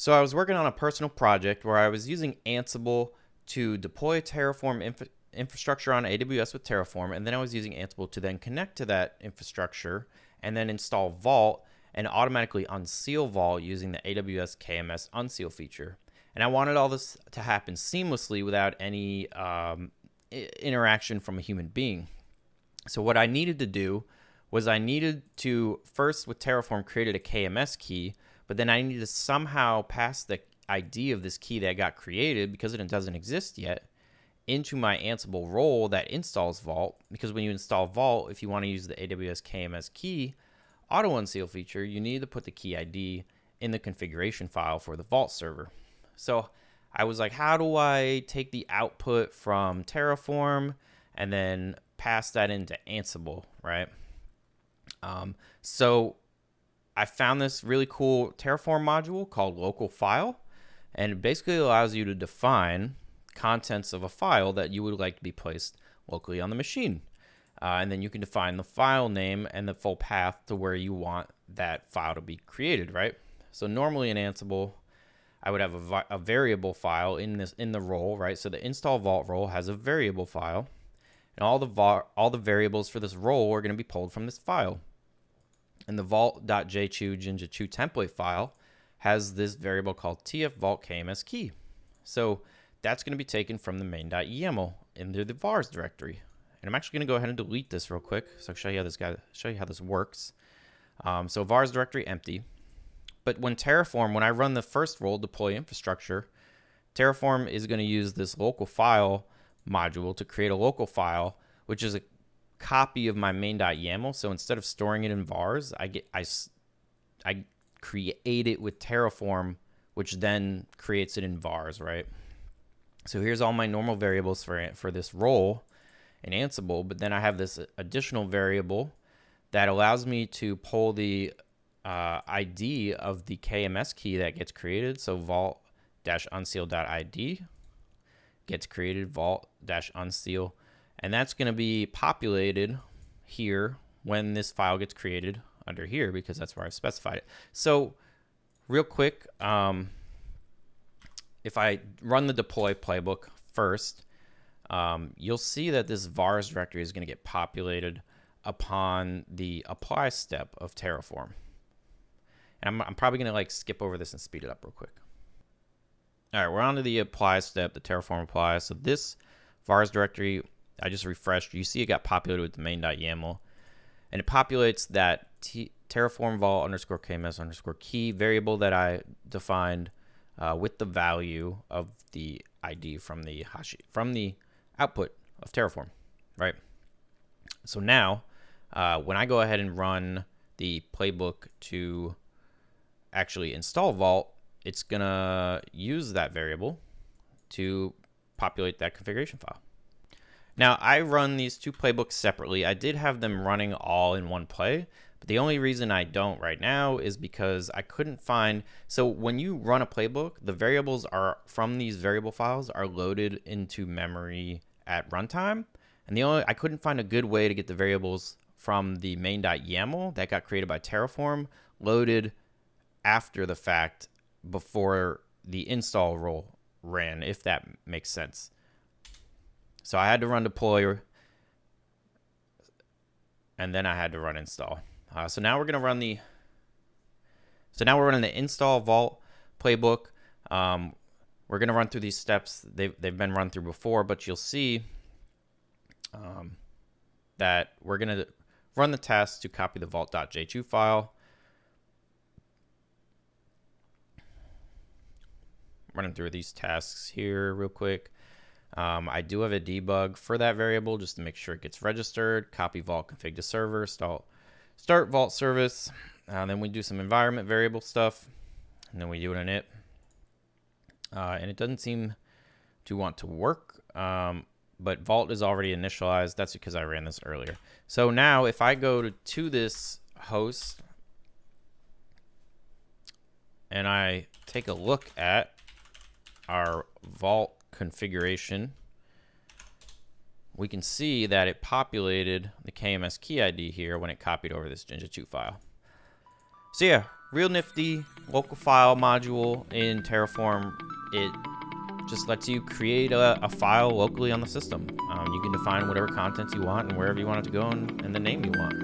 So I was working on a personal project where I was using Ansible to deploy Terraform infrastructure on AWS with Terraform, and then I was using Ansible to then connect to that infrastructure and then install Vault and automatically unseal Vault using the AWS KMS unseal feature. And I wanted all this to happen seamlessly without any interaction from a human being. So what I needed to do was I needed to first with Terraform created a KMS key, but then I needed to somehow pass the ID of this key that got created, because it doesn't exist yet, into my Ansible role that installs Vault. Because when you install Vault, if you want to use the AWS KMS key auto unseal feature, you need to put the key ID in the configuration file for the Vault server. So I was like, how do I take the output from Terraform and then pass that into Ansible, right? So I found this really cool Terraform module called local file, and it basically allows you to define contents of a file that you would like to be placed locally on the machine. And then you can define the file name and the full path to where you want that file to be created, right? So normally in Ansible, I would have a variable file in the role, right? So the install Vault role has a variable file, and all the variables for this role are going to be pulled from this file. And the vault.jchu template file has this variable called tf_vault_kms_key. So that's going to be taken from the main.yaml into the vars directory. And I'm actually going to go ahead and delete this real quick, so I'll show you how this works. So vars directory empty. But when I run the first role, deploy infrastructure, Terraform is going to use this local file module to create a local file, which is a copy of my main.yaml. So instead of storing it in vars, I create it with Terraform, which then creates it in vars, right? So here's all my normal variables for this role in Ansible, but then I have this additional variable that allows me to pull the ID of the KMS key that gets created. So vault-unseal.id gets created, vault-unseal, and that's going to be populated here when this file gets created under here, because that's where I've specified it. So real quick, if I run the deploy playbook first, you'll see that this vars directory is going to get populated upon the apply step of Terraform. And I'm probably going to skip over this and speed it up real quick. All right, we're on to the apply step, the Terraform apply. So this vars directory, I just refreshed. You see it got populated with the main.yaml, and it populates that Terraform vault_kms_key variable that I defined with the value of the ID from the output of Terraform, right? So now, when I go ahead and run the playbook to actually install Vault, it's gonna use that variable to populate that configuration file. Now, I run these two playbooks separately. I did have them running all in one play, but the only reason I don't right now is because I couldn't find. So when you run a playbook, the variables are from these variable files are loaded into memory at runtime, and I couldn't find a good way to get the variables from the main.yaml that got created by Terraform loaded after the fact before the install role ran, if that makes sense. So I had to run deploy, and then I had to run install. So now we're going to run the. So now we're running the install Vault playbook. We're going to run through these steps. They've been run through before, but you'll see that we're going to run the task to copy the vault.jchu file. Running through these tasks here real quick. I do have a debug for that variable just to make sure it gets registered. Copy vault config to server, start vault service. Then we do some environment variable stuff, and then we do an init. And it doesn't seem to want to work, but vault is already initialized. That's because I ran this earlier. So now if I go to this host and I take a look at our vault configuration, we can see that it populated the KMS key ID here when it copied over this Jinja2 file. So yeah, Real nifty local file module in Terraform. It just lets you create a file locally on the system. You can define whatever content you want and wherever you want it to go and the name you want.